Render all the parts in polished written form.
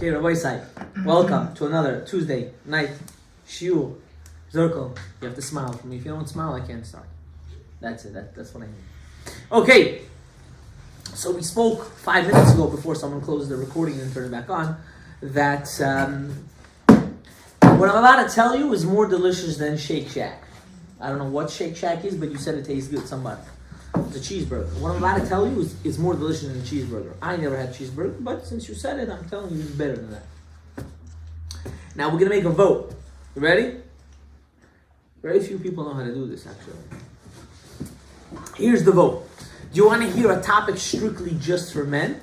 Okay, Rabbi Sai, welcome to another Tuesday night shiur. Zirkle, you have to smile for me. If you don't smile, I can't start. That's it. That's what I mean. Okay, so we spoke 5 minutes ago before someone closed the recording and turned it back on that what I'm about to tell you is more delicious than Shake Shack. I don't know what Shake Shack is, but you said it tastes good. Somebody. It's a cheeseburger. What I'm about to tell you is more delicious than a cheeseburger. I never had cheeseburger, but since you said it, I'm telling you it's better than that. Now we're going to make a vote. You ready? Very few people know how to do this, actually. Here's the vote. Do you want to hear a topic strictly just for men?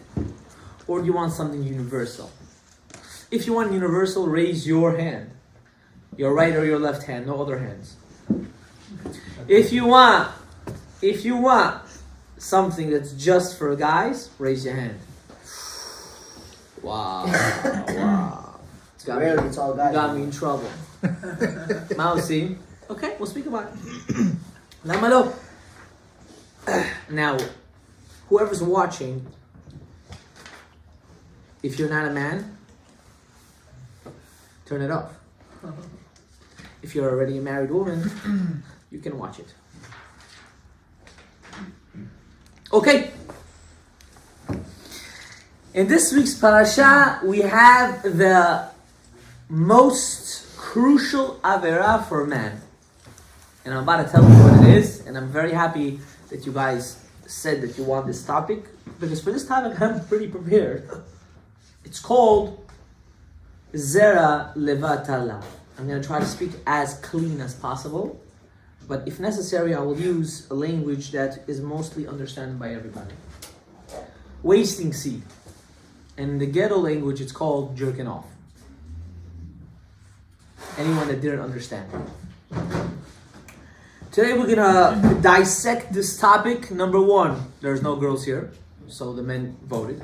Or do you want something universal? If you want universal, raise your hand. Your right or your left hand, no other hands. If you want something that's just for guys, raise your hand. Wow. It's got me in trouble. Mousy. Okay, we'll speak about it. Lamalo. Now, whoever's watching, if you're not a man, turn it off. If you're already a married woman, you can watch it. Okay. In this week's parasha, we have the most crucial avera for man. And I'm about to tell you what it is, and I'm very happy that you guys said that you want this topic, because for this topic I'm pretty prepared. It's called Zera Levatala. I'm going to try to speak as clean as possible, but if necessary I will use a language that is mostly understood by everybody. Wasting seed. And in the ghetto language it's called jerking off. Anyone that didn't understand. Today we're gonna dissect this topic. Number one, there's no girls here, so the men voted.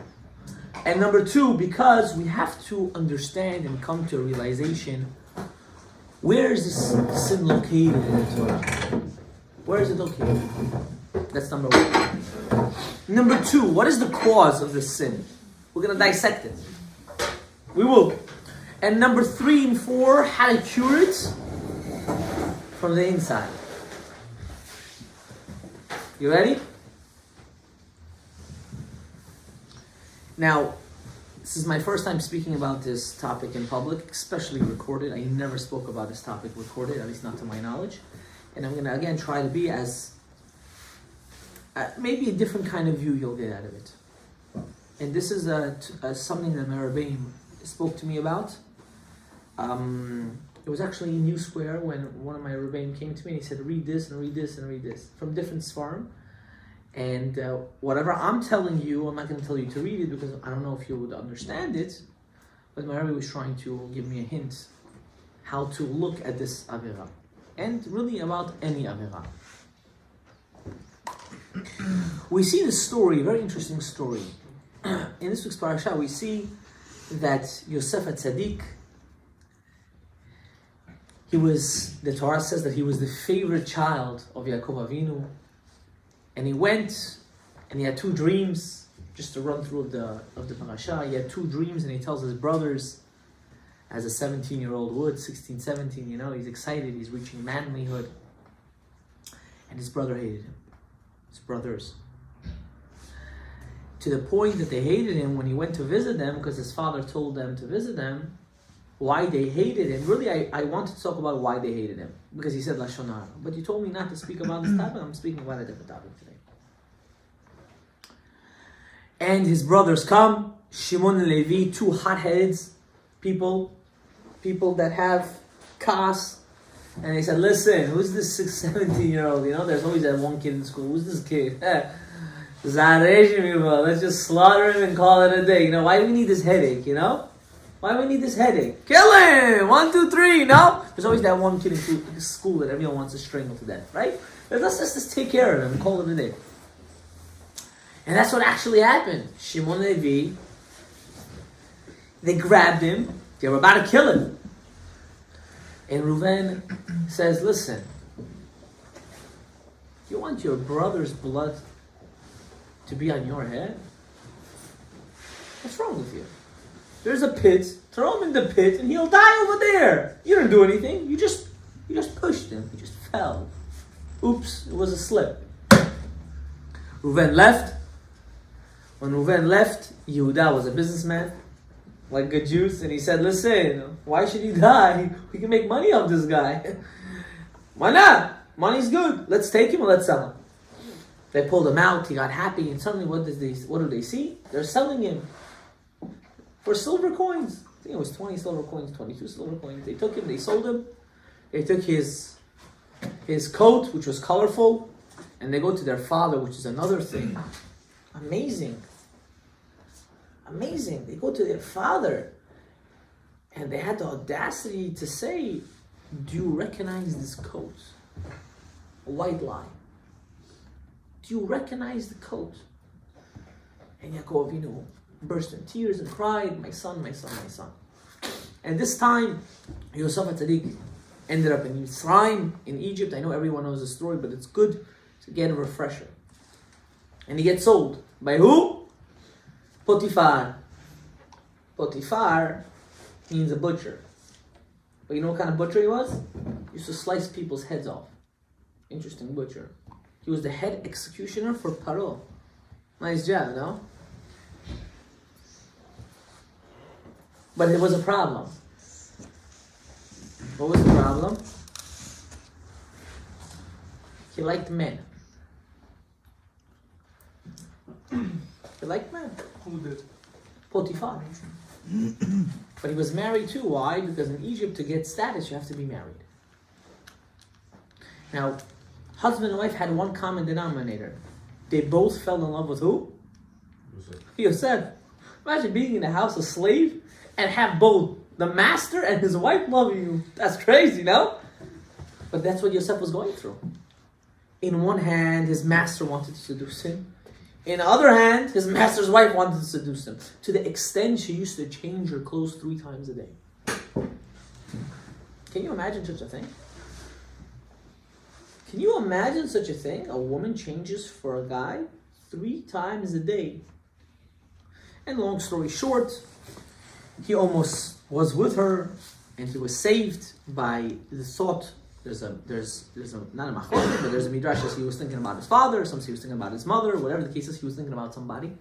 And number two, because we have to understand and come to a realization, where is this sin located in the Torah? Where is it located? That's number one. Number two, what is the cause of this sin? We're gonna dissect it. We will. And number 3 and 4, how to cure it from the inside. You ready? Now, this is my first time speaking about this topic in public, especially recorded. I never spoke about this topic recorded, at least not to my knowledge. And I'm going to again try to be as, maybe a different kind of view you'll get out of it. And this is something that my Rebbeim spoke to me about. It was actually in New Square when one of my Rebbeim came to me and he said, read this and read this and read this from different Sfarim. And whatever I'm telling you, I'm not going to tell you to read it because I don't know if you would understand it. But my Rebbe was trying to give me a hint how to look at this Avera. And really about any Avera. We see this story, a very interesting story. In this week's parasha, we see that Yosef HaTzadik, the Torah says that he was the favorite child of Yaakov Avinu, and he went and he had 2 dreams. Just to run through of the parasha, he had 2 dreams, and he tells his brothers, as a 17-year-old would, 16, 17, he's excited, he's reaching manlyhood, and his brother hated him, his brothers, to the point that they hated him when he went to visit them, because his father told them to visit them. Why they hated him. Really, I wanted to talk about why they hated him. Because he said Lashon Hara. But you told me not to speak about this topic. I'm speaking about a different topic today. And his brothers come. Shimon and Levi, 2 hotheads, people that have kas. And they said, listen, who's this 17-year-old? There's always that one kid in school. Who's this kid? Let's just slaughter him and call it a day. Why do we need this headache, Why do we need this headache? Kill him! 1, 2, 3, no? There's always that one kid in school that everyone wants to strangle to death, right? Let's just take care of him and call it a day. And that's what actually happened. Shimon and Levi, they grabbed him. They were about to kill him. And Reuven says, listen, you want your brother's blood to be on your head? What's wrong with you? there's a pit, throw him in the pit and he'll die over there. You didn't do anything. You just pushed him. He just fell. Oops, it was a slip. Reuven left. When Reuven left, Yehuda was a businessman, like good Jews, and he said, listen, why should he die? We can make money off this guy. Why not? Money's good. Let's take him and let's sell him. They pulled him out, he got happy, and suddenly what do they see? They're selling him for silver coins. I think it was 20 silver coins, 22 silver coins. They took him, they sold him. They took his coat, which was colorful, and they go to their father, which is another thing. Amazing. They go to their father, and they had the audacity to say, do you recognize this coat? A white lie. Do you recognize the coat? And Yaakov Avinu burst in tears and cried, my son, my son, my son. And this time, Yosef HaTzadik ended up in Mitzrayim, in Egypt. I know everyone knows the story, but it's good to get a refresher. And he gets sold. By who? Potiphar. Potiphar means a butcher. But you know what kind of butcher he was? He used to slice people's heads off. Interesting butcher. He was the head executioner for Paro. Nice job, no? But there was a problem. What was the problem? He liked men. He liked men. Who did? Potiphar. But he was married too. Why? Because in Egypt, to get status, you have to be married. Now, husband and wife had one common denominator. They both fell in love with who? Yosef. Imagine being in a house a slave and have both the master and his wife loving you. That's crazy, no? But that's what Yosef was going through. In one hand, his master wanted to seduce him. In the other hand, his master's wife wanted to seduce him. To the extent she used to change her clothes 3 times a day. Can you imagine such a thing? Can you imagine such a thing? A woman changes for a guy 3 times a day. And long story short, he almost was with her, and he was saved by the thought. There's a not a machloket, but there's a midrash that he was thinking about his father. Some say he was thinking about his mother. Whatever the case is, he was thinking about somebody.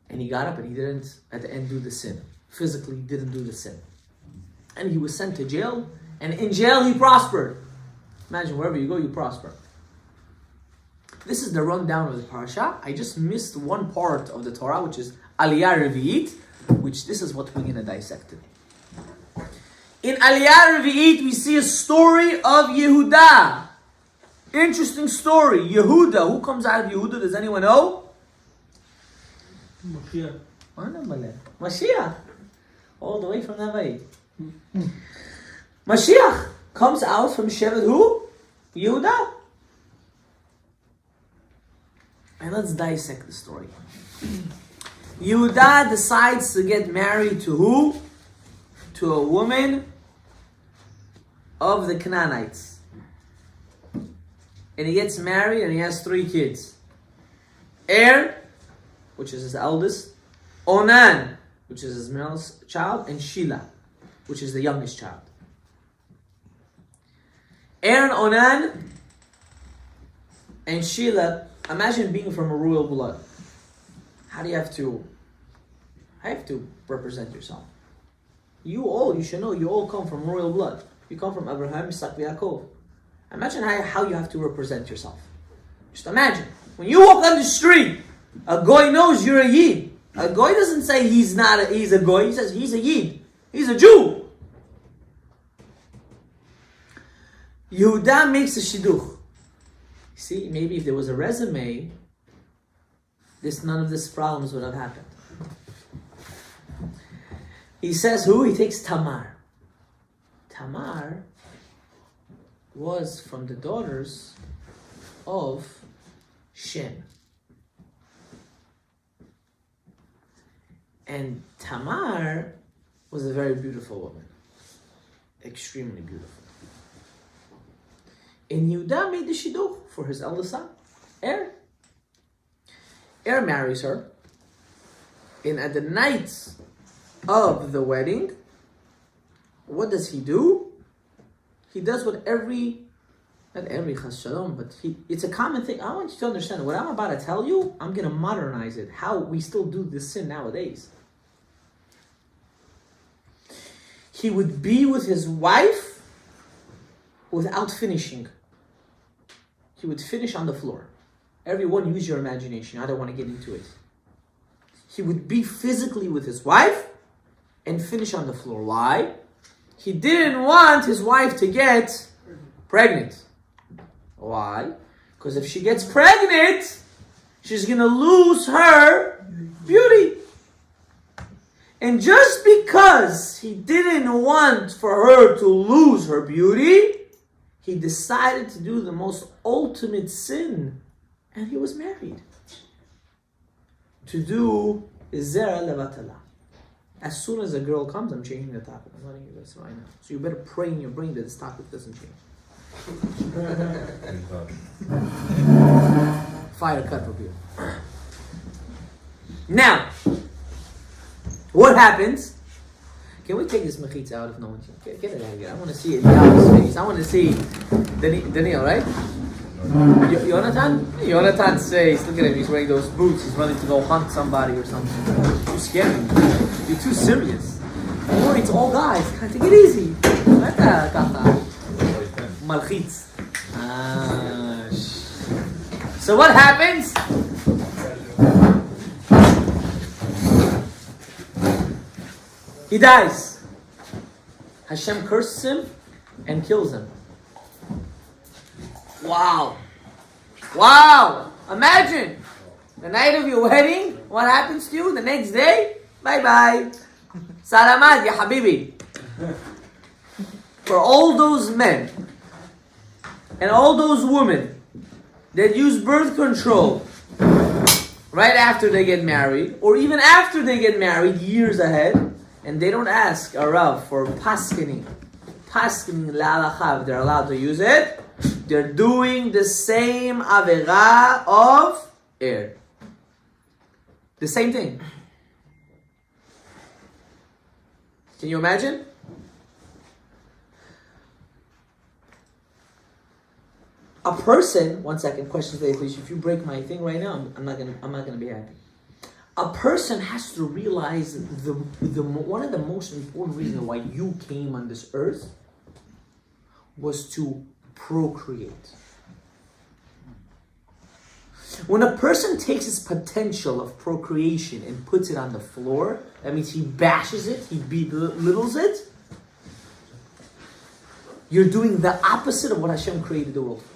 And he got up and he didn't at the end do the sin. Physically didn't do the sin. And he was sent to jail, and in jail he prospered. Imagine wherever you go, you prosper. This is the rundown of the parasha. I just missed one part of the Torah, which is Aliyah Revi'it, which this is what we're going to dissect today. In Aliyah Revi'it, we see a story of Yehuda. Interesting story. Yehuda. Who comes out of Yehuda? Does anyone know? Mashiach. All the way from Navai. Mashiach comes out from Shevet who? Yehuda. And let's dissect the story. Yehuda decides to get married to who? To a woman of the Canaanites. And he gets married and he has 3 kids. Which is his eldest. Onan, which is his middle child. And Sheila, which is the youngest child. And Onan and Sheila, imagine being from a royal blood. How do you have to represent yourself? You should know, you all come from royal blood. You come from Abraham, Isaac, Yaakov. Imagine how you have to represent yourself. Just imagine. When you walk down the street, a goy knows you're a Yid. A goy doesn't say he's a goy, he says he's a Yid. He's a Jew. Yehuda makes a shidduch. See, maybe if there was a resume, none of these problems would have happened. He says who? He takes Tamar. Tamar was from the daughters of Shem. And Tamar was a very beautiful woman. Extremely beautiful. And Yehuda made the shidduch for his eldest son, marries her. And at the night of the wedding, what does he do? He does what not every chas shalom, but it's a common thing. I want you to understand, what I'm about to tell you, I'm going to modernize it, how we still do this sin nowadays. He would be with his wife without finishing. He would finish on the floor. Everyone use your imagination. I don't want to get into it. He would be physically with his wife and finish on the floor. Why? He didn't want his wife to get pregnant. Why? Because if she gets pregnant, she's going to lose her beauty. And just because he didn't want for her to lose her beauty, he decided to do the most ultimate sin. And he was married. To do zera levatala. As soon as a girl comes, I'm changing the topic. I'm letting you this right now. So you better pray in your brain that this topic doesn't change. Fire cut review. Now, what happens? Can we take this mechitza out if no one's here? Get it out of here. I want to see it in Yahweh's face. I want to see Daniel, right? Jonathan's face. Look at him. He's wearing those boots. He's running to go hunt somebody or something. You scare me. You're too serious. Don't worry, it's all guys. Take it easy. Malchitz. So what happens? He dies. Hashem curses him and kills him. Wow. Wow. Imagine the night of your wedding, what happens to you the next day? Bye-bye. Salamat, ya habibi. For all those men and all those women that use birth control right after they get married, or even after they get married years ahead, and they don't ask a Rav for paskening la'alacha if they're allowed to use it, they're doing the same avera of air. The same thing. Can you imagine? A person, one second, questions later, please. If you break my thing right now, I'm not gonna be happy. A person has to realize the one of the most important reasons why you came on this earth was to procreate. When a person takes his potential of procreation and puts it on the floor, that means he bashes it, he belittles it. You're doing the opposite of what Hashem created the world for.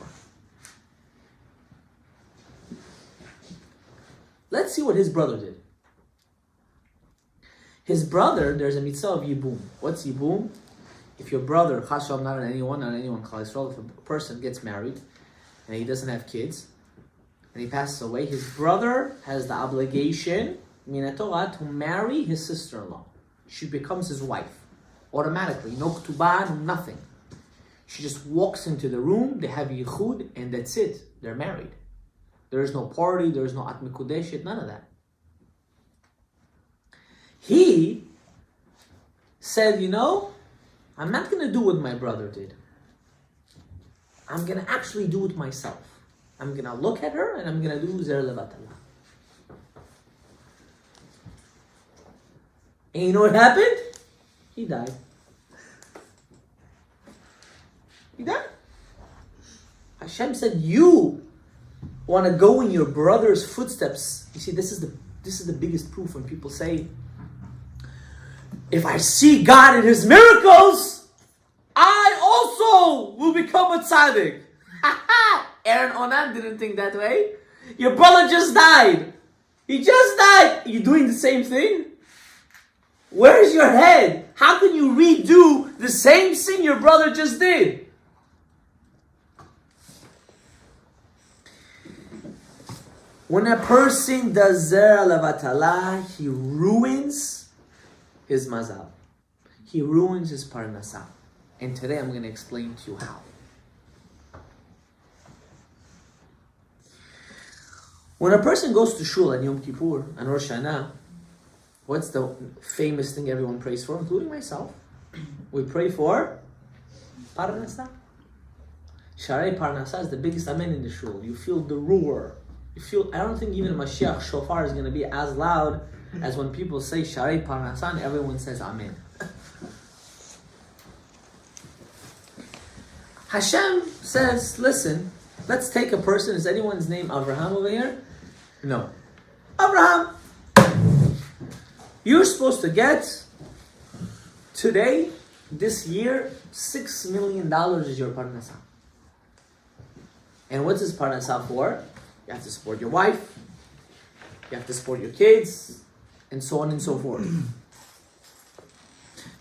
Let's see what his brother did. His brother, there's a mitzvah of yibum. What's yibum? If your brother, chasham, not anyone, Klal Yisrael, if a person gets married and he doesn't have kids and he passes away, his brother has the obligation, min Torah, to marry his sister-in-law. She becomes his wife automatically. No ketubah, no nothing. She just walks into the room, they have yichud, and that's it. They're married. There is no party, there is no at mikudeshet, none of that. He said, I'm not going to do what my brother did. I'm going to actually do it myself. I'm going to look at her and I'm going to do zer levatala. And you know what happened? He died. He died. Hashem said, you want to go in your brother's footsteps. You see, this is the biggest proof when people say, if I see God in His miracles, I also will become a tzaddik. Aaron Onan didn't think that way. Your brother just died. He just died. Are you doing the same thing? Where's your head? How can you redo the same thing your brother just did? When a person does zera levatala, he ruins his mazal. He ruins his parnasah. And today I'm going to explain to you how. When a person goes to shul on Yom Kippur and Rosh Hashanah, What's the famous thing everyone prays for, including myself? We pray for Parnasa. Sharei Parnasa is the biggest amen in the shul. You feel the roar. I don't think even Mashiach shofar is going to be as loud as when people say Sharei Parnasa and everyone says amen. Hashem says, listen, let's take a person. Is anyone's name Abraham over here? No. Abraham, you're supposed to get today, this year, $6 million is your parnasa. And what's this parnasa for? You have to support your wife, you have to support your kids, and so on and so forth.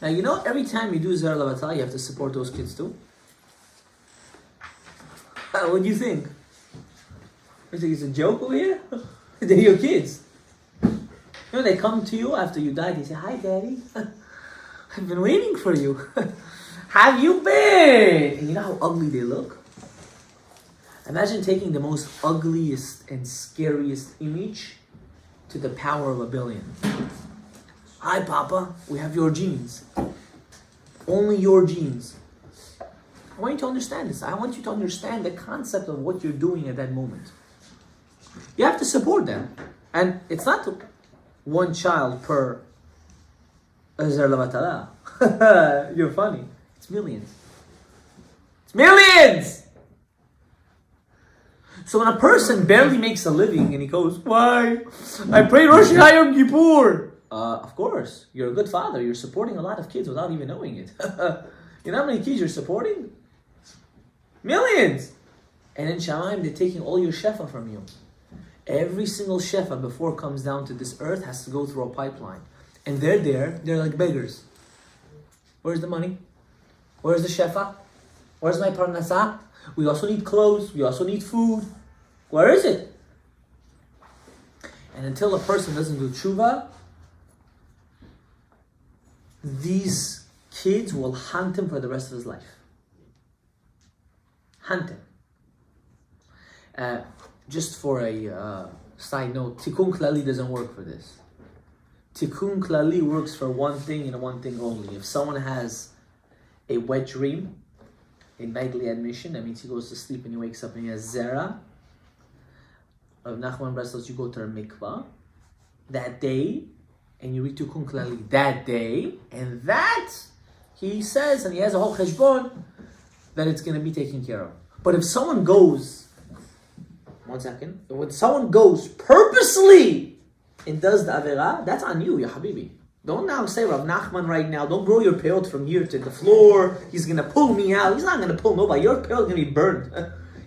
Now, you know, every time you do Zera Lavatala, you have to support those kids too. What do you think? You think it's a joke over here? They're your kids. You know, they come to you after you died, they say, hi daddy, I've been waiting for you. Have you been? And you know how ugly they look? Imagine taking the most ugliest and scariest image to the power of 1 billion. Hi Papa, we have your genes. Only your genes. I want you to understand this. I want you to understand the concept of what you're doing at that moment. You have to support them. And it's not one child per Azar Lavatala. You're funny. It's millions. It's millions! So when a person barely makes a living and he goes, why? I pray Rosh Hashanah Yom Kippur. Of course. You're a good father. You're supporting a lot of kids without even knowing it. You know how many kids you're supporting? Millions! And in Shamayim, they're taking all your shefa from you. Every single shefa before it comes down to this earth has to go through a pipeline. And they're like beggars. Where's the money? Where's the shefa? Where's my parnasa? We also need clothes. We also need food. Where is it? And until a person doesn't do tshuva, these kids will hunt him for the rest of his life. Hunt him. Just for a side note, Tikkun Klali doesn't work for this. Tikkun Klali works for one thing and one thing only. If someone has a wet dream, a nightly admission, that means he goes to sleep and he wakes up and he has Zera. Of Nachman Breslov, you go to a mikvah that day and you read Tikkun Klali that day, and that he says, and he has a whole cheshbon, that it's going to be taken care of. But if someone goes, one second, when someone goes purposely and does the avera, that's on you, ya habibi. Don't now say Rav Nachman right now, don't grow your peot from here to the floor, he's going to pull me out. He's not going to pull nobody. Your peot is going to be burned.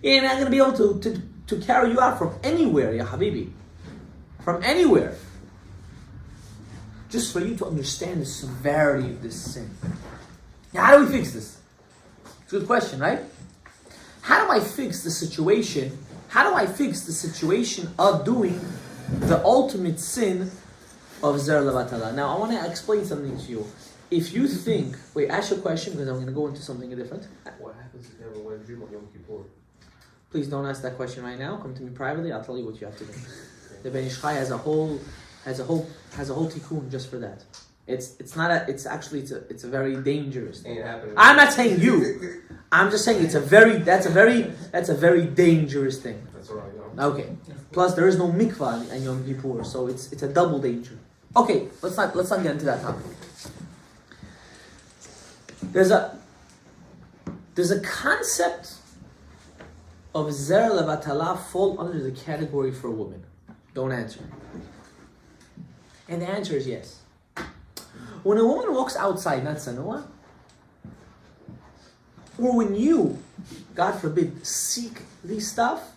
You're not going to be able to carry you out from anywhere, ya habibi. From anywhere. Just for you to understand the severity of this sin. Now, how do we fix this? It's a good question, right? How do I fix the situation? How do I fix the situation of doing the ultimate sin of Zer Levatala? Now, I want to explain something to you. If you think, wait, ask your question because I'm going to go into something different. What happens if you have a wet dream on Yom Kippur? Please don't ask that question right now. Come to me privately. I'll tell you what you have to do. The Ben Ish Chai has a whole tikkun just for that. It's a very dangerous thing. I'm not saying you. I'm just saying that's a very dangerous thing. That's all right. Okay. Plus there is no mikvah in Yom Kippur, so it's a double danger. Okay, let's not get into that topic. There's a concept of Zer Levatala fall under the category for a woman. Don't answer. And the answer is yes. When a woman walks outside, not sanua, or when you, God forbid, seek this stuff,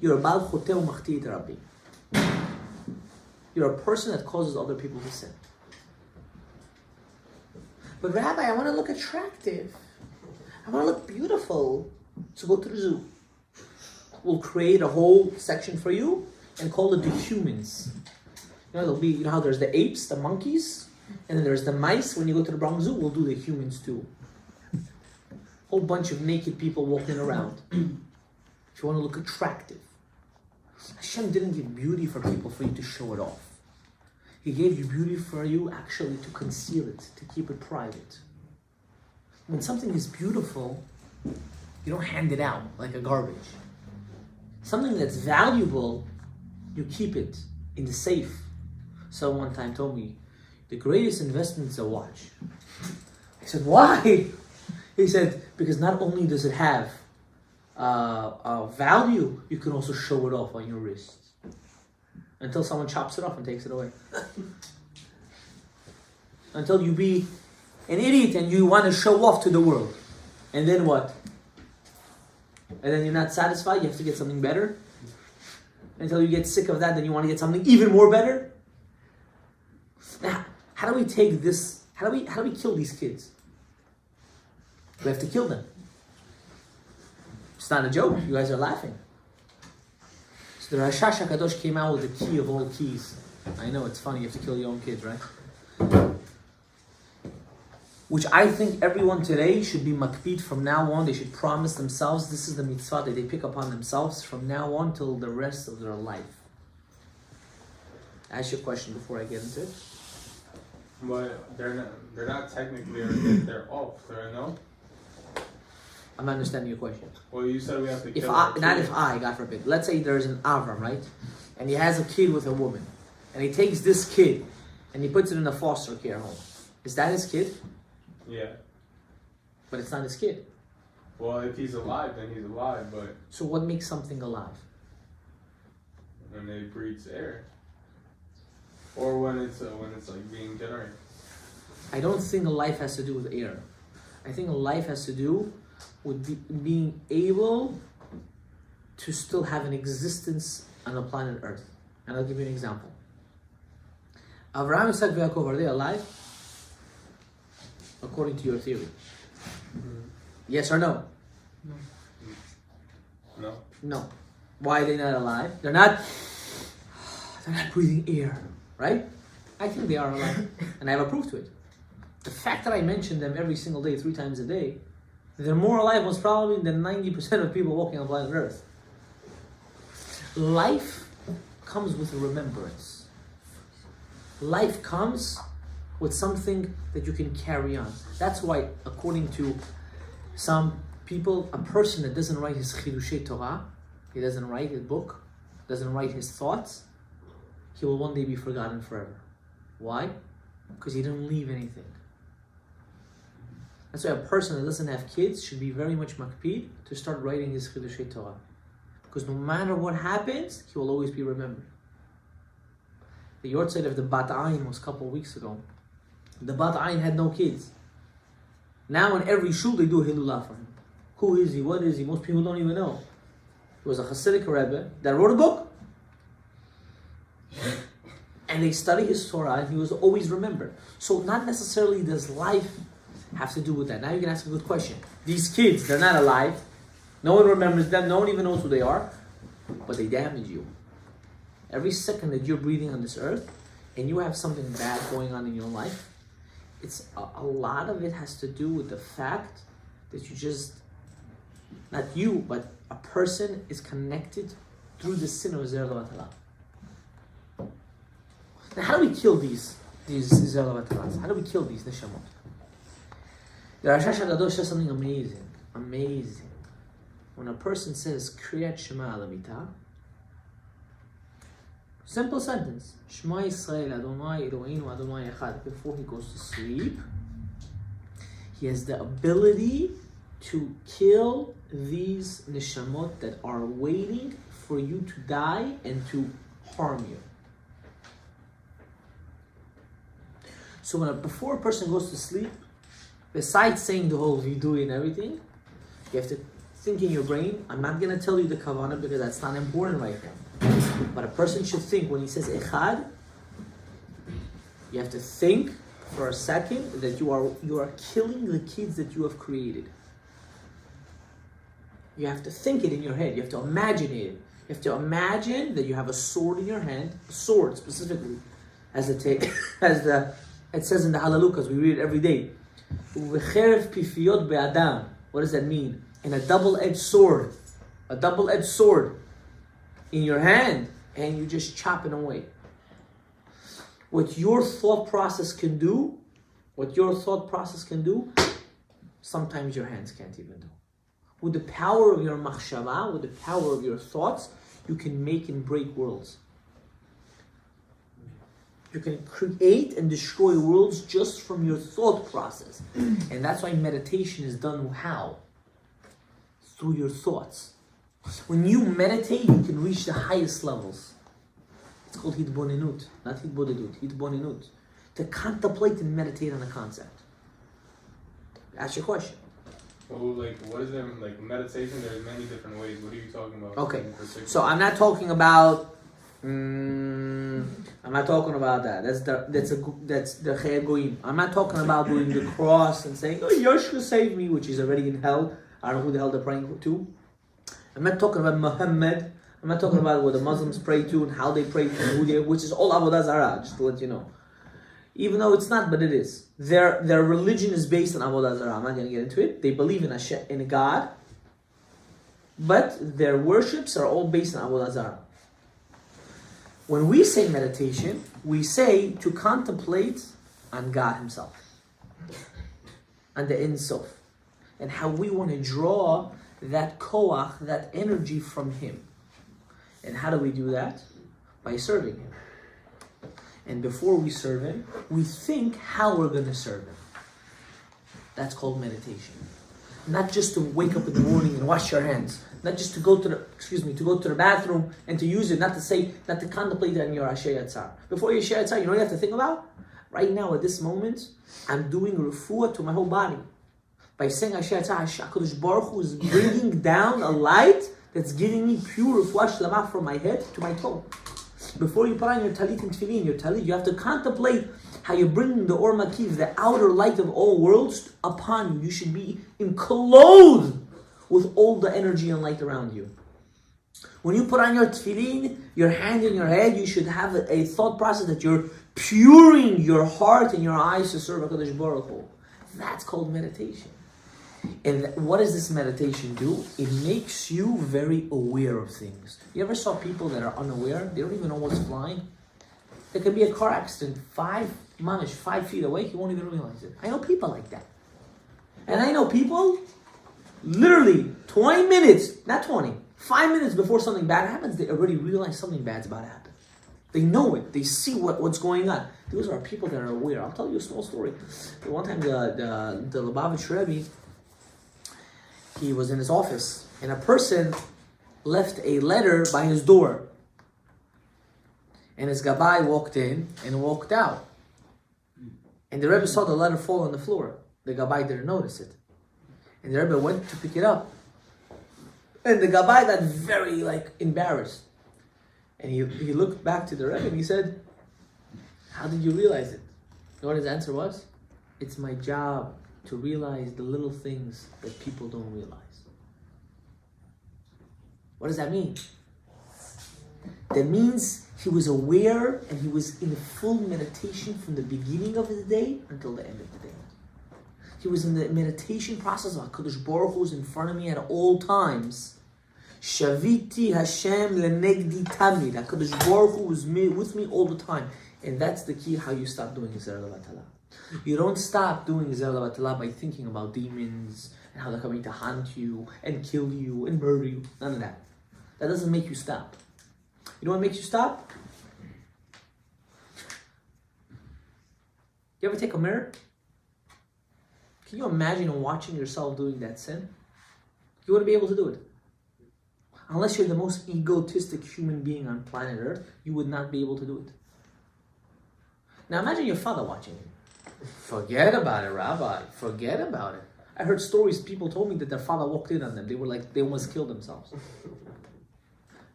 you're a bal choteh umachti et rabbi. You're a person that causes other people to sin. But Rabbi, I want to look attractive. I want to look beautiful. So go to the zoo. We'll create a whole section for you and call it the humans. There'll be, how there's the apes, the monkeys, and then there's the mice. When you go to the Bronx Zoo, we'll do the humans too. Whole bunch of naked people walking around. If you want to look attractive. Hashem didn't give beauty for people for you to show it off. He gave you beauty for you actually to conceal it, to keep it private. When something is beautiful, you don't hand it out like a garbage. Something that's valuable, you keep it in the safe. Someone one time told me, the greatest investment is a watch. I said, why? He said, because not only does it have value, you can also show it off on your wrist. Until someone chops it off and takes it away. Until you be an idiot and you want to show off to the world. And then what? And then you're not satisfied, you have to get something better. Until you get sick of that, then you want to get something even more better. Now, how do we take this? How do we kill these kids? We have to kill them. It's not a joke. You guys are laughing. So the Rashash HaKadosh came out with the key of all keys. I know it's funny. You have to kill your own kids, right? Which I think everyone today should be makpid from now on. They should promise themselves this is the mitzvah that they pick upon themselves from now on till the rest of their life. Ask you a question before I get into it. But they're not technically, or they're off, no? I'm not understanding your question. Well, you said we have to kill God forbid. Let's say there's an Avram, right? And he has a kid with a woman. And he takes this kid and he puts it in a foster care home. Is that his kid? Yeah. But it's not his kid. Well, if he's alive, then he's alive, but... So what makes something alive? When it breathes air. Or when it's like being generated. I don't think a life has to do with air. I think a life has to do with being able to still have an existence on the planet Earth. And I'll give you an example. Avraham, Isaac, and Yaakov, are they alive? According to your theory. Mm-hmm. Yes or no? No. No. Why are they not alive? They're not breathing air, right? I think they are alive. And I have a proof to it. The fact that I mention them every single day, 3 times a day, they're more alive most probably than 90% of people walking on planet Earth. Life comes with a remembrance. Life comes with something that you can carry on. That's why, according to some people, a person that doesn't write his Chidushei Torah, he doesn't write his book, doesn't write his thoughts, he will one day be forgotten forever. Why? Because he didn't leave anything. That's why a person that doesn't have kids should be very much makpid to start writing his Chidushei Torah. Because no matter what happens, he will always be remembered. The yortzeit of the Bat Ayin was a couple of weeks ago. The Bat Ayin had no kids. Now in every shul they do a Hilulah for him. Who is he? What is he? Most people don't even know. He was a Hasidic Rebbe that wrote a book. And they study his Torah and he was always remembered. So not necessarily does life have to do with that. Now you can ask a good question. These kids, they're not alive. No one remembers them. No one even knows who they are. But they damage you. Every second that you're breathing on this earth and you have something bad going on in your life, it's a lot of it has to do with the fact that you just, not you, but a person is connected through the sin of Zer Lavatala. Now how do we kill these Zer Lavatalas? How do we kill these Neshamot? The Rashash HaKadosh says something amazing. Amazing. When a person says Kriyat Shema Alamita, simple sentence, Shema Yisrael Adonai Eloheinu Adonai Echad, before he goes to sleep, he has the ability to kill these neshamot that are waiting for you to die and to harm you. So before a person goes to sleep, besides saying the whole vidui and everything, you have to think in your brain, I'm not going to tell you the kavanah because that's not important right now. But a person should think when he says echad, you have to think for a second that you are killing the kids that you have created. You have to think it in your head. You have to imagine it. You have to imagine that you have a sword in your hand, a sword specifically, it says in the Halalukas, we read it every day. What does that mean? And a double-edged sword in your hand, and you just chop it away. what your thought process can do, sometimes your hands can't even do. With the power of your machshava, with the power of your thoughts, you can make and break worlds. You can create and destroy worlds just from your thought process. And that's why meditation is done how? Through your thoughts. When you meditate, you can reach the highest levels. It's called hitbonenut, not hitbodedut, hitbonenut. To contemplate and meditate on a concept. Ask your question. So, like, what is there, like, meditation? There's many different ways. What are you talking about? Okay, so I'm not talking about that. That's the Chayei Goyim. I'm not talking about doing the cross and saying, "Oh, Yeshua save me," which is already in hell. I don't know who the hell they're praying to. I'm not talking about Muhammad. I'm not talking about what the Muslims pray to and how they pray to, who they, which is all Avodah Zarah. Just to let you know, even though it's not, but it is. Their religion is based on Avodah Zarah. I'm not going to get into it. They believe in a God, but their worships are all based on Avodah Zarah. When we say meditation, we say to contemplate on God Himself, on the Ein Sof, and how we want to draw that koach, that energy from Him. And how do we do that? By serving Him. And before we serve Him, we think how we're going to serve Him. That's called meditation. Not just to wake up in the morning and wash your hands. Not just to go to the bathroom and to use it, not to contemplate on your Asher Yatzar. Before your Asher Yatzar, you know what you have to think about? Right now, at this moment, I'm doing refuah to my whole body. By saying Asher Yatzar, HaKadosh Baruch Hu is bringing down a light that's giving me pure refuah shlamah from my head to my toe. Before you put on your talit and tefillin, you have to contemplate how you're bringing the Or Makiv, the outer light of all worlds, upon you. You should be enclosed with all the energy and light around you. When you put on your tefillin, your hand in your head, you should have a thought process that you're puring your heart and your eyes to serve HaKadosh Baruch Hu. That's called meditation. And what does this meditation do? It makes you very aware of things. You ever saw people that are unaware? They don't even know what's flying. There could be a car accident 5 feet away. You won't even realize it. I know people like that. And I know people, literally 20 minutes, not 20, 5 minutes before something bad happens, they already realize something bad's about to happen. They know it. They see what's going on. Those are people that are aware. I'll tell you a small story. One time the Lubavitch Rebbe, he was in his office, and a person left a letter by his door. And his Gabbai walked in and walked out. And the Rebbe saw the letter fall on the floor. The Gabbai didn't notice it. And the Rebbe went to pick it up. And the Gabbai got very embarrassed. And he looked back to the Rebbe and he said, "How did you realize it?" You know what his answer was? "It's my job to realize the little things that people don't realize." What does that mean? That means he was aware and he was in full meditation from the beginning of the day until the end of the day. He was in the meditation process of HaKadosh Baruch Hu was in front of me at all times. Shaviti Hashem lenegdi tamid. HaKadosh Baruch Hu was with me all the time. And that's the key how you stop doing Zer Levatala. You don't stop doing Zer Levatala by thinking about demons and how they're coming to haunt you and kill you and murder you. None of that. That doesn't make you stop. You know what makes you stop? You ever take a mirror? Can you imagine watching yourself doing that sin? You wouldn't be able to do it. Unless you're the most egotistic human being on planet Earth, you would not be able to do it. Now imagine your father watching you. Forget about it, Rabbi. Forget about it. I heard stories, people told me that their father walked in on them. They almost killed themselves.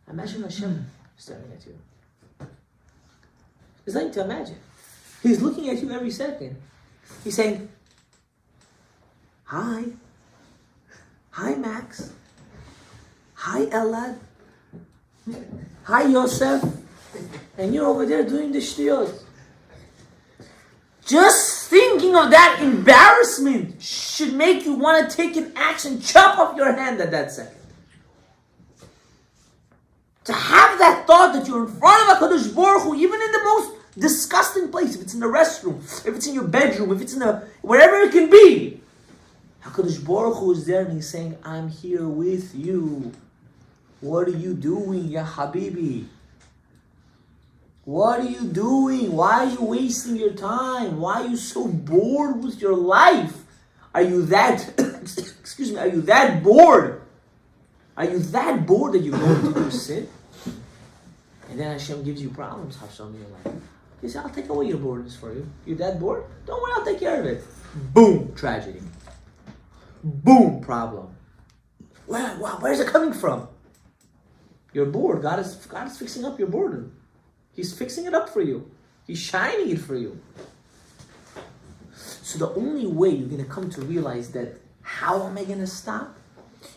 Imagine Hashem staring at you. It's nothing to imagine. He's looking at you every second. He's saying, "Hi. Hi, Max. Hi, Elad. Hi, Yosef." And you're over there doing the shtiyot. Just thinking of that embarrassment should make you want to take an axe and chop off your hand at that second. To have that thought that you're in front of HaKadosh Baruch Hu, even in the most disgusting place, if it's in the restroom, if it's in your bedroom, if it's in the, wherever it can be, HaKadosh Baruch Hu is there and He's saying, I'm here with you. What are you doing, Ya Habibi? What are you doing? Why are you wasting your time? Why are you so bored with your life? Are you that, excuse me, are you that bored? Are you that bored that you're going to do sin? And then Hashem gives you problems, Hashem, in your life. He said, I'll take away your boredness for you. You're that bored? Don't worry, I'll take care of it. Boom, tragedy. Boom, problem. Where's it coming from? You're bored. God is fixing up your boredom. He's fixing it up for you. He's shining it for you. So the only way you're going to come to realize that, how am I going to stop?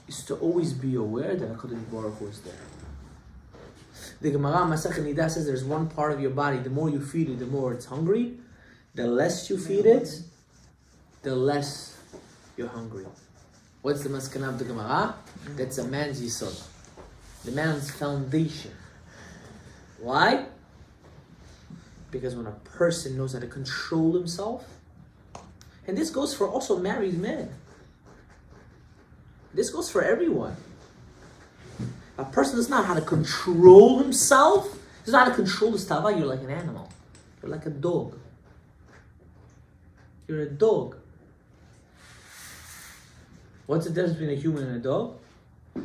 Is to always be aware that HaKadosh Baruch Hu is there. The Gemara Masechet Nida says there's one part of your body, the more you feed it, the more it's hungry. The less you feed it, the less you're hungry. What's the maskana of the Gemara? That's a man's yisod. The man's foundation. Why? Because when a person knows how to control himself, and this goes for also married men. This goes for everyone. A person does not know how to control himself, does not know how to control his tava, you're like an animal. You're like a dog. You're a dog. What's the difference between a human and a dog?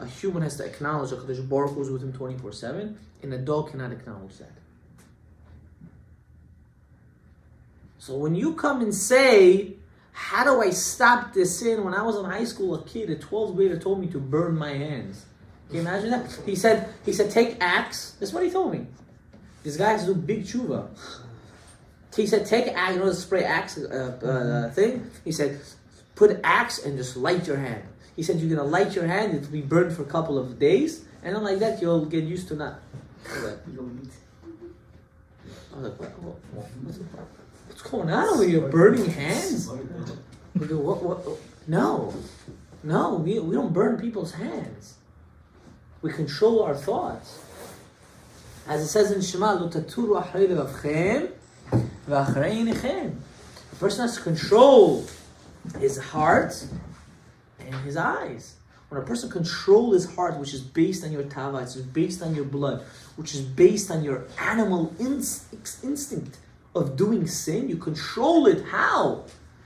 A human has to acknowledge that HaKadosh Baruch Hu is with him 24/7, and a dog cannot acknowledge that. So when you come and say, how do I stop this sin? When I was in high school, a kid, a 12th grader, told me to burn my hands. Can you imagine that? He said, take axe. That's what he told me. This guy has to do big tshuva. He said, take axe, you know the spray axe thing? He said, put axe and just light your hand. He said, you're going to light your hand, it'll be burned for a couple of days, and then like that, you'll get used to not. I was like, what's going on over here? Burning hands? What? No, we don't burn people's hands. We control our thoughts. As it says in Shema, Lo taturu achrei levavchem v'achrei einechem. A person has to control his heart and his eyes. When a person controls his heart, which is based on your tava, which is based on your blood, which is based on your animal instinct of doing sin, you control it. How?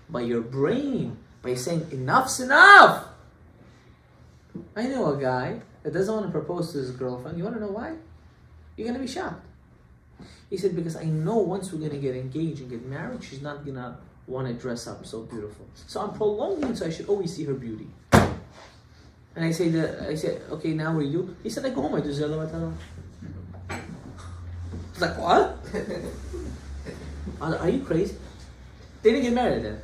By your brain. By saying, enough's enough. I know a guy that doesn't want to propose to his girlfriend. You want to know why? You're going to be shocked. He said, because I know once we're going to get engaged and get married, she's not going to want to dress up so beautiful. So I'm prolonging it, so I should always see her beauty. And I said, okay, now what do you do? He said, I go home, I do Zerla Matala. I was like, what? Are you crazy? They didn't get married then.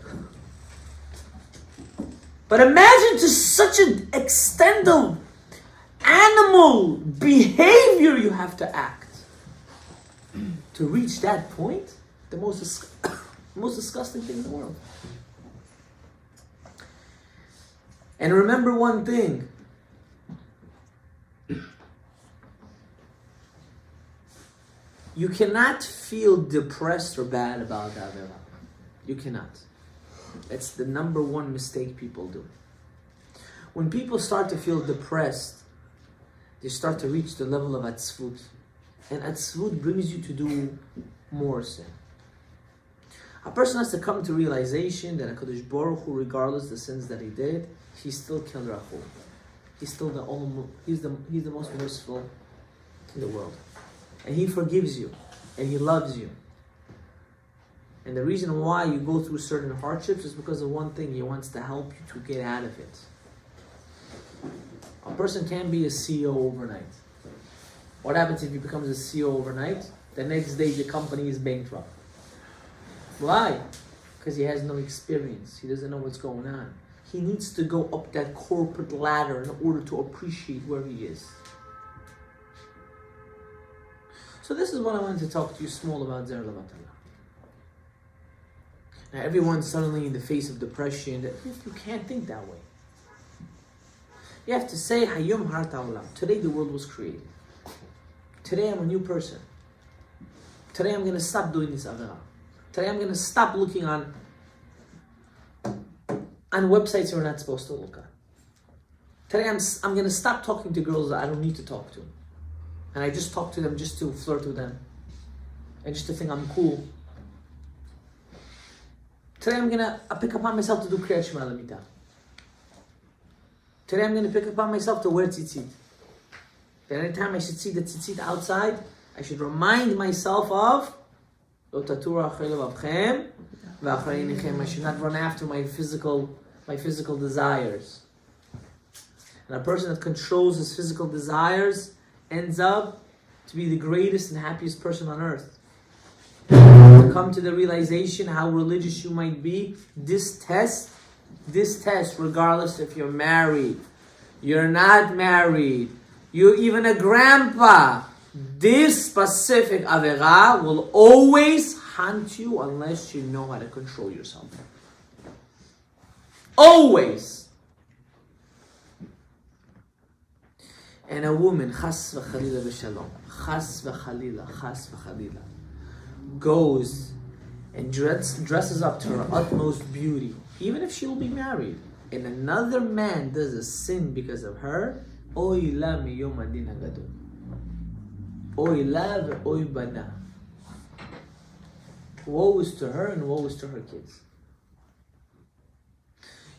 But imagine to such an extent of animal behavior you have to act to reach that point. The most disgusting thing in the world. And remember one thing. You cannot feel depressed or bad about that. You cannot. It's the number one mistake people do. When people start to feel depressed, they start to reach the level of atzvut. And atzvut brings you to do more sin. A person has to come to realization that HaKadosh Baruch Hu, regardless of the sins that he did, he's still Kel Rachum. He's still he's the most merciful in the world. And he forgives you. And he loves you. And the reason why you go through certain hardships is because of one thing. He wants to help you to get out of it. A person can't be a CEO overnight. What happens if he becomes a CEO overnight? The next day the company is bankrupt. Why? Because he has no experience. He doesn't know what's going on. He needs to go up that corporate ladder in order to appreciate where he is. So this is what I wanted to talk to you small about Zer Lavatala. Now everyone's suddenly in the face of depression. That you can't think that way. You have to say, Hayom Har Ta'olam. Today the world was created. Today I'm a new person. Today I'm going to stop doing this avera. Today I'm going to stop looking on websites you're not supposed to look at. Today I'm going to stop talking to girls that I don't need to talk to. And I just talk to them just to flirt with them. And just to think I'm cool. Today I'm going to pick upon myself to do Kriyat Shema Lamita. Today I'm going to pick upon myself to wear tzitzit. And anytime I should see the tzitzit outside, I should remind myself of I should not run after my physical desires. And a person that controls his physical desires ends up to be the greatest and happiest person on earth. To come to the realization how religious you might be, this test, regardless if you're married, you're not married, you're even a grandpa, this specific avera will always haunt you unless you know how to control yourself. Always. And a woman, chas v'chalila v'shalom, chas v'chalila, goes and dresses up to her utmost beauty, even if she will be married, and another man does a sin because of her, oy la miyom adin hagadol. Oy la ve'oy bana. Woe is to her and woe is to her kids.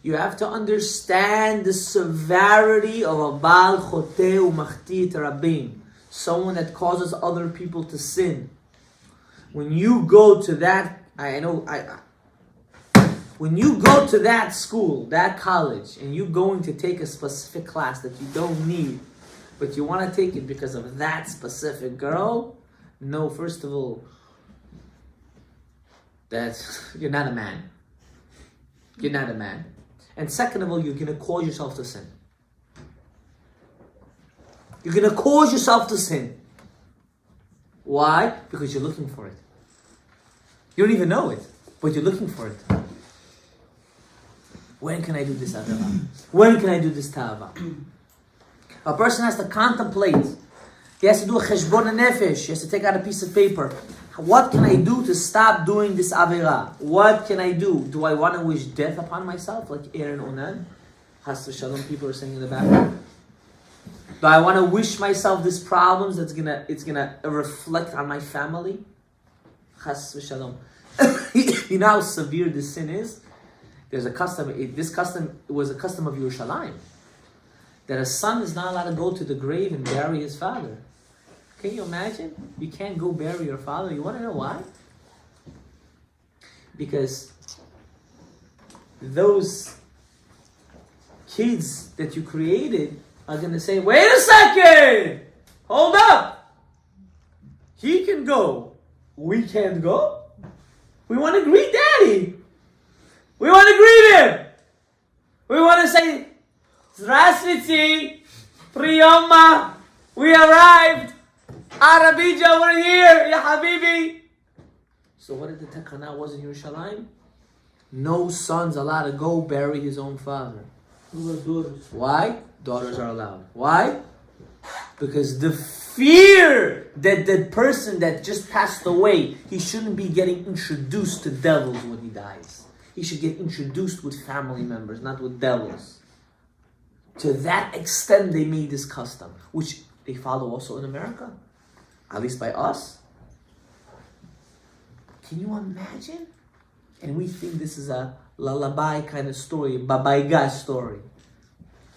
You have to understand the severity of a Baal Choteh U'Machti Rabim, someone that causes other people to sin. When you go to that, when you go to that school, that college, and you're going to take a specific class that you don't need, but you want to take it because of that specific girl, no, first of all, that you're not a man. You're not a man. And second of all, you're going to cause yourself to sin. You're going to cause yourself to sin. Why? Because you're looking for it. You don't even know it, but you're looking for it. When can I do this avera? When can I do this tava? A person has to contemplate. He has to do a cheshbon nefesh. He has to take out a piece of paper. What can I do to stop doing this avera? What can I do? Do I want to wish death upon myself, like Aaron Onan? Has Shalom people are saying in the background. Do I want to wish myself these problems it's gonna reflect on my family? Chas v'shalom. You know how severe this sin is? There's a custom. This custom was a custom of Yerushalayim, that a son is not allowed to go to the grave and bury his father. Can you imagine? You can't go bury your father. You want to know why? Because those kids that you created are going to say, wait a second! Hold up! He can go. We can't go? We want to greet Daddy. We want to greet him. We want to say, Здравствуйте, Priyoma, we arrived. Arabija, we're here, Ya Habibi. So what did the Takana was in Yerushalayim? No son's allowed to go bury his own father. Why? Daughters are allowed. Why? Because the fear that the person that just passed away, he shouldn't be getting introduced to devils when he dies. He should get introduced with family members, not with devils. To that extent they made this custom, which they follow also in America, at least by us. Can you imagine? And we think this is a lullaby kind of story, Babaiga story.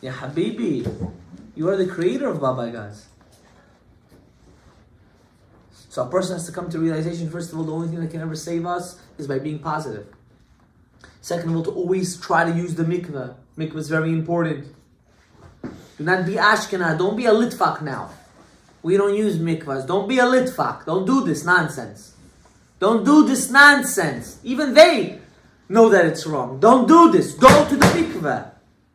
Ya Habibi, you are the creator of Babaigas. So a person has to come to realization, first of all, the only thing that can ever save us is by being positive. Second of all, to always try to use the mikveh. Mikveh is very important. Do not be Ashkenaz. Don't be a Litvak now. We don't use mikvahs. Don't be a Litvak. Don't do this nonsense. Don't do this nonsense. Even they know that it's wrong. Don't do this. Go to the mikveh.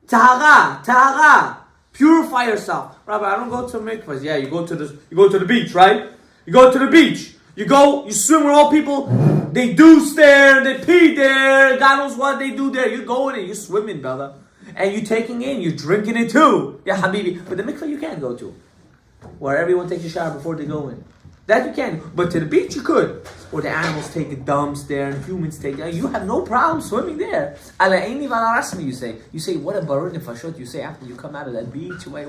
Tahara. Purify yourself. Rabbi, I don't go to mikvahs. Yeah, you go to the beach, right? You go to the beach. You swim with all people. They do there, they pee there. God knows what they do there. You go in it, you swimming, brother. And you taking in, you drinking it too. Yeah, Habibi. But the mikveh you can't go to, where everyone takes a shower before they go in. That you can. But to the beach you could. Or the animals take a dumps there and humans take it. You have no problem swimming there. Ala aini vala rasmi, you say. You say, what a barur nefashot. You say after you come out of that beach. Why?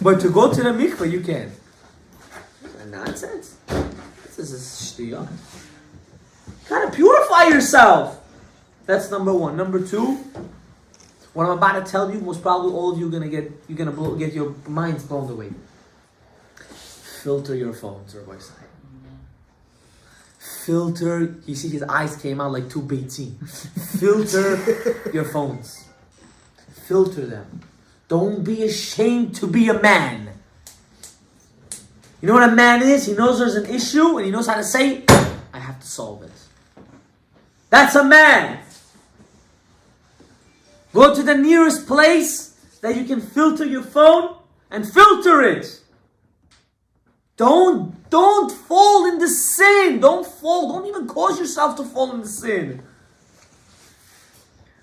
But to go to the mikveh, you can. Nonsense. This is shtiyah. Gotta purify yourself. That's number one. Number two, what I'm about to tell you, most probably all of you are gonna get your minds blown away. Filter your phones, Rabbi Sai. Filter. You see, his eyes came out like two beitzim. Filter your phones. Filter them. Don't be ashamed to be a man. You know what a man is? He knows there's an issue and he knows how to say, I have to solve it. That's a man. Go to the nearest place that you can filter your phone and filter it. Don't fall in the sin. Don't even cause yourself to fall in the sin.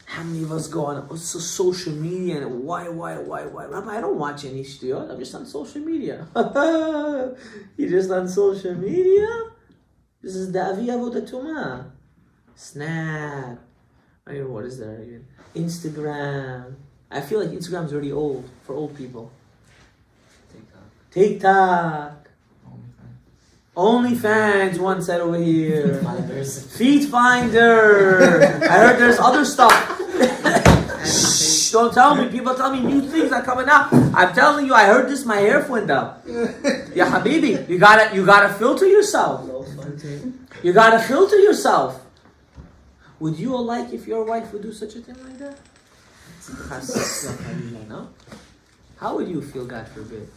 How many of us go on social media and why? Rabbi, I don't watch any shtiyot. I'm just on social media. You're just on social media? This is the Avi Avodat Tumah. Snap. I mean, what is there again? Instagram. I feel like Instagram's already old for old people. TikTok. OnlyFans, one said over here. Feet Finder. I heard there's other stuff. Shh, don't tell me. People tell me new things are coming out. I'm telling you, I heard this, my hair went up. Yeah, Habibi, you gotta filter yourself. You gotta filter yourself. Would you all like if your wife would do such a thing like that? No? How would you feel, God forbid?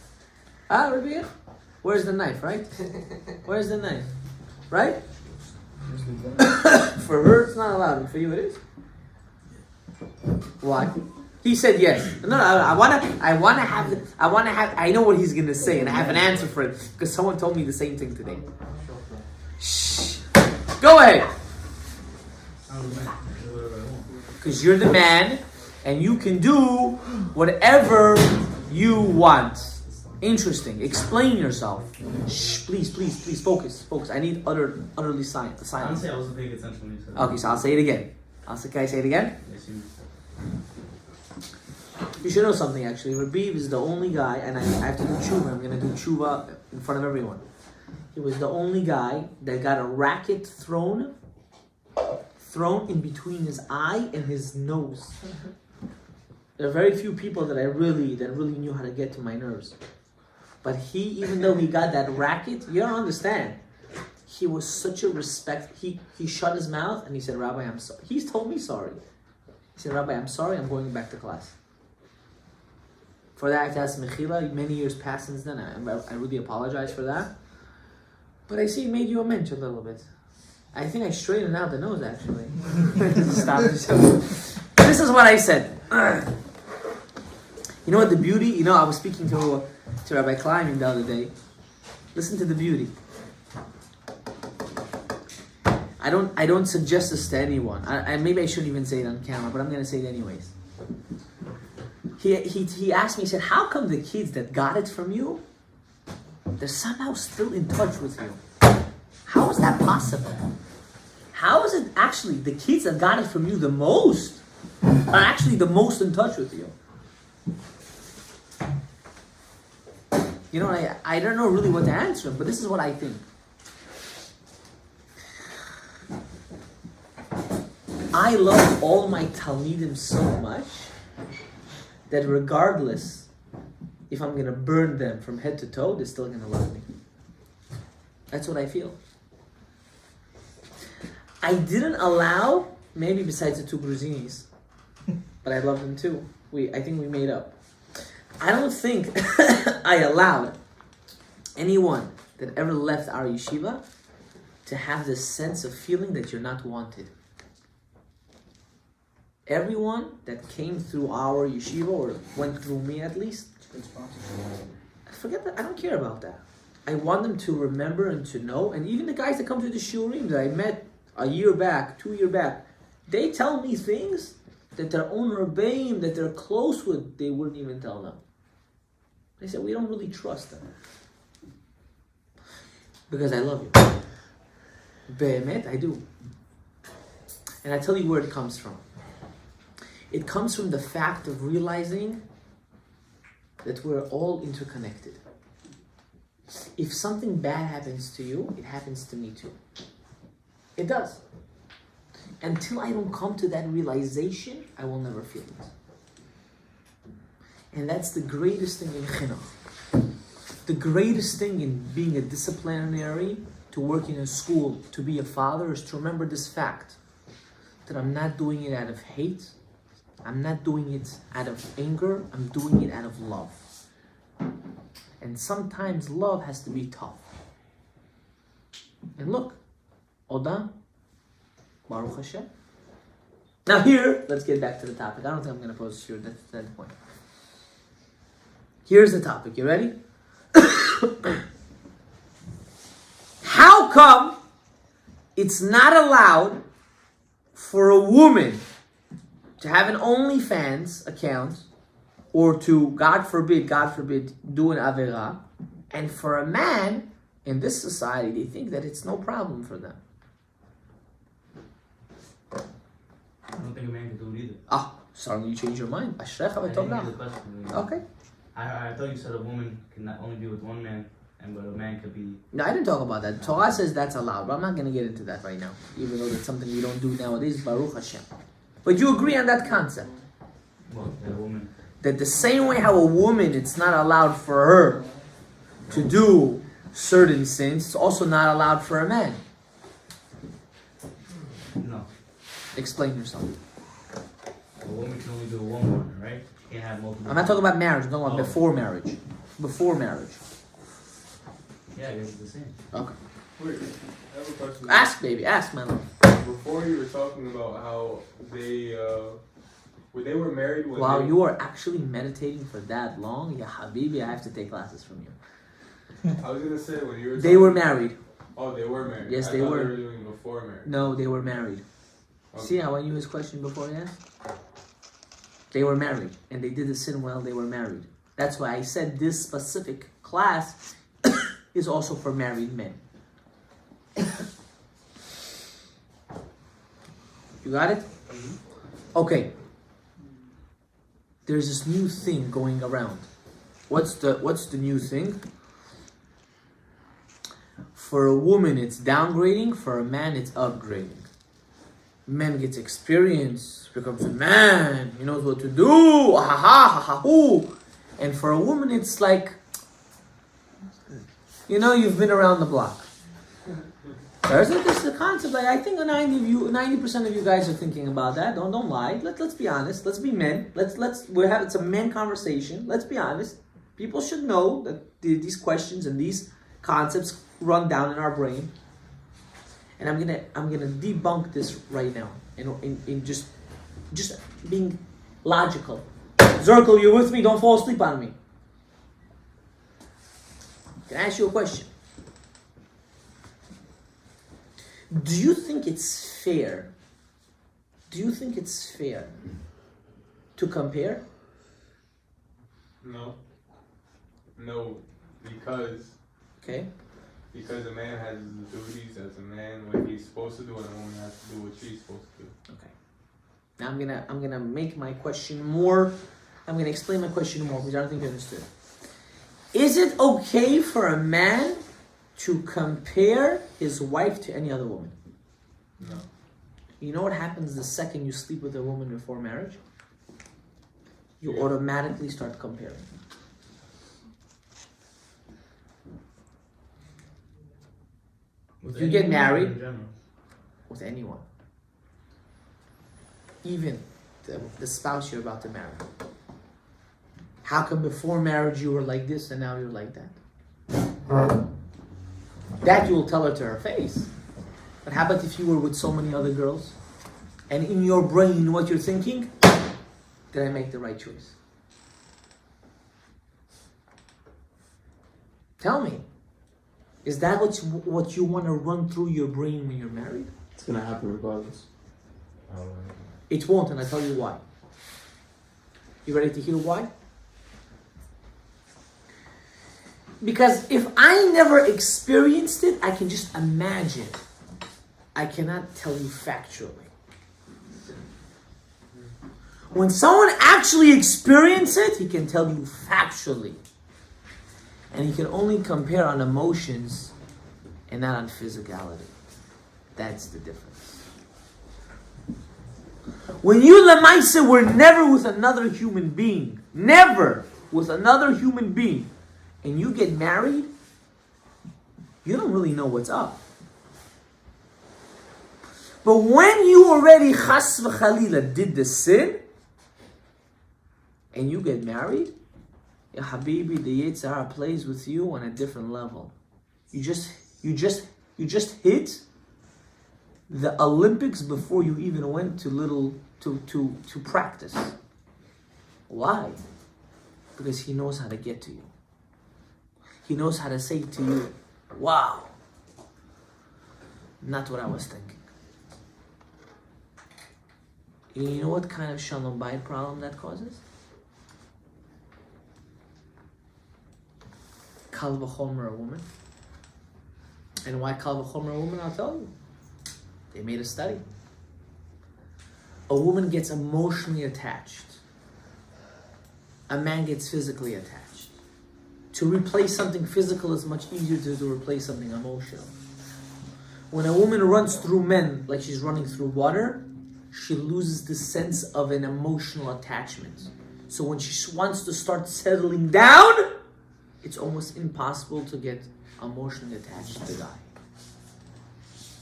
Rabbi? Where's the knife, right? Where's the knife? Right? For her, it's not allowed. And for you, it is. Why? He said yes. No, I know what he's gonna say, and I have an answer for it because someone told me the same thing today. Shh. Go ahead. Because you're the man, and you can do whatever you want. Interesting. Explain yourself. Shh, please, focus. I need utterly silence. Honestly, I wasn't paying attention when you said that. Okay, so I'll say it again. Can I say it again? Yes, You should know something actually. Rabib is the only guy, and I have to do tshuva. I'm going to do tshuva in front of everyone. He was the only guy that got a racket thrown in between his eye and his nose. There are very few people that really knew how to get to my nerves. But he, even though he got that racket, you don't understand. He was such a respect. He shut his mouth and he said, Rabbi, I'm sorry. He's told me sorry. He said, Rabbi, I'm sorry, I'm going back to class. For that, I have to ask Mechila. Many years passed since then. I really apologize for that. But I see it made you a mensch a little bit. I think I straightened out the nose, actually. Stop. This is what I said. You know what the beauty? I was speaking to Rabbi Kleiman the other day. Listen to the beauty. I don't suggest this to anyone. Maybe I shouldn't even say it on camera, but I'm going to say it anyways. He asked me, he said, how come the kids that got it from you, they're somehow still in touch with you? How is that possible? How is it actually the kids that got it from you the most are actually the most in touch with you? I don't know really what to answer, but this is what I think. I love all my Talmidim so much that regardless if I'm going to burn them from head to toe, they're still going to love me. That's what I feel. I didn't allow, maybe besides the two Gruzinis, but I love them too. I think we made up. I don't think I allowed anyone that ever left our yeshiva to have this sense of feeling that you're not wanted. Everyone that came through our yeshiva, or went through me at least, forget that. I don't care about that. I want them to remember and to know, and even the guys that come to the shiurim that I met a year back, 2 years back, they tell me things that their own Rebbeim, that they're close with, they wouldn't even tell them. They said, we don't really trust them. Because I love you. Be'emet, I do. And I tell you where it comes from. It comes from the fact of realizing that we're all interconnected. If something bad happens to you, it happens to me too. It does. Until I don't come to that realization, I will never feel it. And that's the greatest thing in chinuch. The greatest thing in being a disciplinary, to work in a school, to be a father, is to remember this fact. That I'm not doing it out of hate. I'm not doing it out of anger. I'm doing it out of love. And sometimes love has to be tough. And look, Onan, Baruch Hashem. Now here, let's get back to the topic. I don't think I'm going to pose to you. That's the point. Here's the topic. You ready? How come it's not allowed for a woman to have an OnlyFans account or to, God forbid, do an Avera, and for a man in this society, they think that it's no problem for them? I don't think a man can do it either. Ah, sorry, you changed your mind. Ashrecha I didn't v'tov hear the lach. question. Okay. I thought you said a woman can not only be with one man, but a man could be... No, I didn't talk about that. Torah says that's allowed, but I'm not going to get into that right now, even though that's something we don't do nowadays, Baruch Hashem. But you agree on that concept? Well, that a woman... That the same way how a woman, it's not allowed for her to do certain sins, it's also not allowed for a man. No. Explain yourself. A woman can only do one partner, right? She can't have multiple... I'm not talking about marriage, I'm talking about before marriage. Before marriage. Yeah, it's the same. Okay. Wait, I have a question. Ask, baby, ask, my love. Before you were talking about how they were married when Wow, they... you are actually meditating for that long? Yeah, Habibi, I have to take classes from you. I was gonna say when you were. They were married. Oh, they were married. Yes, I they thought were. They were doing before marriage. No, they were married. Okay. See how I knew his question before he asked? They were married, and they did the sin while they were married. That's why I said this specific class is also for married men. You got it? Mm-hmm. Okay. There's this new thing going around. What's the new thing? For a woman, it's downgrading. For a man, it's upgrading. Man gets experience, becomes a man. He knows what to do. Ha ha ha ha hoo. And for a woman, it's like, you've been around the block. There's the concept. Like, I think 90% of you guys are thinking about that. Don't lie. Let's be honest. Let's be men. It's a men conversation. Let's be honest. People should know that these questions and these concepts run down in our brain. And I'm gonna debunk this right now. In just being logical. Zirkle, you with me? Don't fall asleep on me. Can I ask you a question? Do you think it's fair? To compare? No, because Okay. a man has the duties as a man, what he's supposed to do, and a woman has to do what she's supposed to do. Okay. Now I'm gonna make my question more. I'm gonna explain my question more because I don't think you understood. Is it okay for a man to compare his wife to any other woman? No. You know what happens the second you sleep with a woman before marriage? You automatically start comparing. You get married In general. with anyone, even the spouse you're about to marry. How come before marriage you were like this and now you're like that? That you will tell her to her face. But how about if you were with so many other girls, and in your brain what you're thinking? Did I make the right choice? Tell me. Is that what you want to run through your brain when you're married? It's gonna happen regardless. It won't, and I'll tell you why. You ready to hear why? Because if I never experienced it, I can just imagine. I cannot tell you factually. When someone actually experiences it, he can tell you factually. And he can only compare on emotions and not on physicality. That's the difference. When you, Lamaisa, were never with another human being, never with another human being, and you get married, you don't really know what's up. But when you already, chas v'chalila, did the sin, and you get married, ya habibi, the Yetzer Hara plays with you on a different level. You just hit the Olympics before you even went to practice. Why? Because he knows how to get to you. He knows how to say to you, wow, not what I was thinking. And you know what kind of shalom bayit problem that causes? Kal v'chomer, a woman. And why kal v'chomer, a woman? I'll tell you. They made a study. A woman gets emotionally attached. A man gets physically attached. To replace something physical is much easier to replace something emotional. When a woman runs through men like she's running through water, she loses the sense of an emotional attachment. So when she wants to start settling down, it's almost impossible to get emotionally attached to the guy.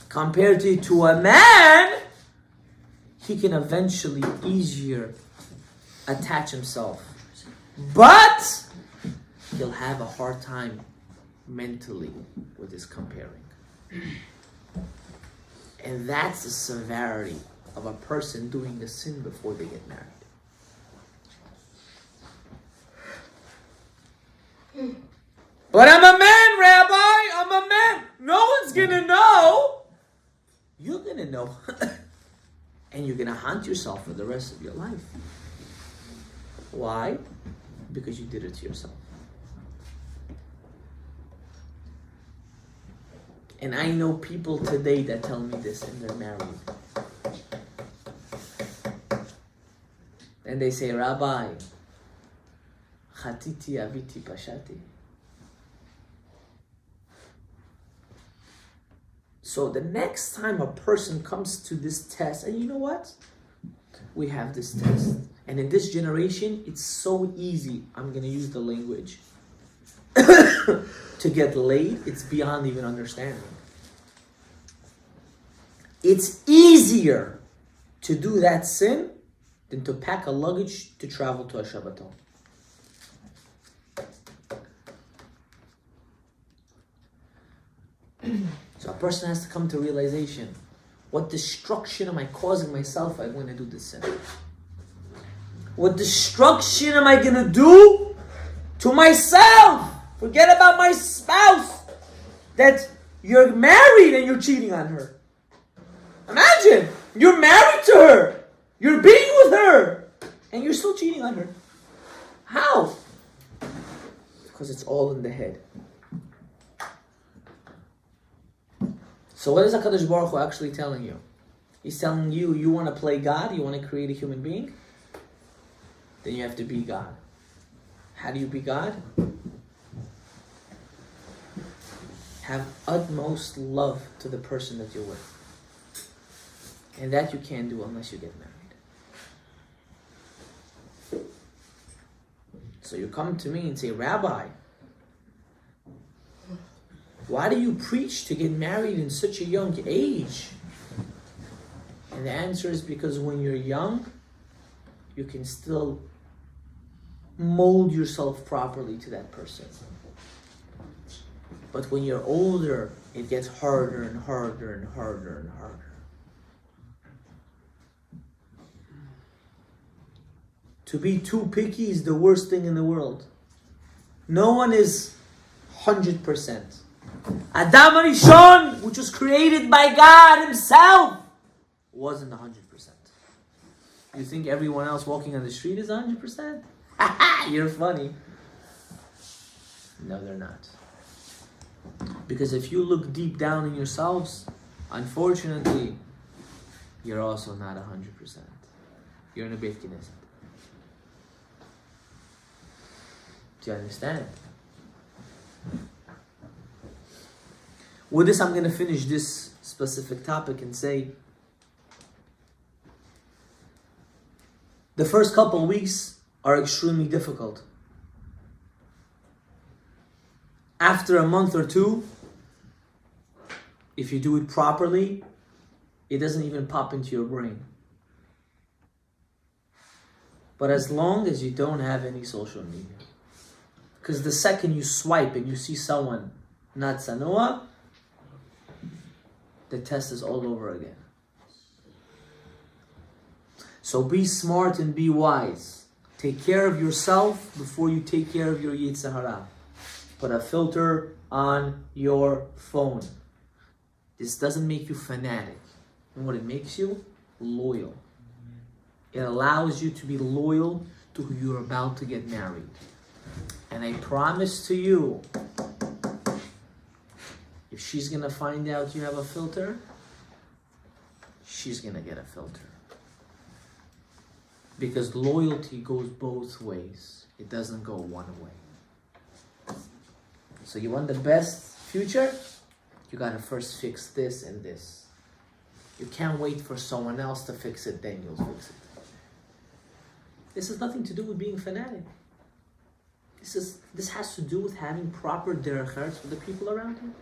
Compared to a man, he can eventually easier attach himself. But he'll have a hard time mentally with this comparing. And that's the severity of a person doing the sin before they get married. But I'm a man, Rabbi! I'm a man! No one's gonna know! You're gonna know. And you're gonna haunt yourself for the rest of your life. Why? Because you did it to yourself. And I know people today that tell me this and they're married. And they say, Rabbi, chatiti aviti pashati. So the next time a person comes to this test, and you know what? We have this test. And in this generation, it's so easy, I'm going to use the language, to get laid, it's beyond even understanding. It's easier to do that sin than to pack a luggage to travel to a Shabbaton. So a person has to come to realization, what destruction am I causing myself when I do this sin? What destruction am I going to do to myself? Forget about my spouse. That you're married and you're cheating on her. Imagine, you're married to her. You're being with her. And you're still cheating on her. How? Because it's all in the head. So what is HaKadosh Baruch Hu actually telling you? He's telling you, you want to play God? You want to create a human being? Then you have to be God. How do you be God? Have utmost love to the person that you're with. And that you can't do unless you get married. So you come to me and say, Rabbi, why do you preach to get married in such a young age? And the answer is because when you're young, you can still mold yourself properly to that person. But when you're older, it gets harder and harder and harder and harder. To be too picky is the worst thing in the world. No one is 100%. Adam Rishon, which was created by God Himself, wasn't 100%. You think everyone else walking on the street is 100%? You're funny. No, they're not. Because if you look deep down in yourselves, unfortunately, you're also not 100%. You're in a Beit Knesset. Do you understand? With this, I'm going to finish this specific topic and say, the first couple of weeks are extremely difficult. After a month or two, if you do it properly, it doesn't even pop into your brain. But as long as you don't have any social media, because the second you swipe and you see someone not tzanua, the test is all over again. So be smart and be wise. Take care of yourself before you take care of your Yetzer Hara. Put a filter on your phone. This doesn't make you fanatic. And what it makes you? Loyal. It allows you to be loyal to who you're about to get married. And I promise to you, if she's going to find out you have a filter, she's going to get a filter. Because loyalty goes both ways. It doesn't go one way. So you want the best future? You got to first fix this and this. You can't wait for someone else to fix it, then you'll fix it. This has nothing to do with being fanatic. This has to do with having proper derech eretz with the people around you.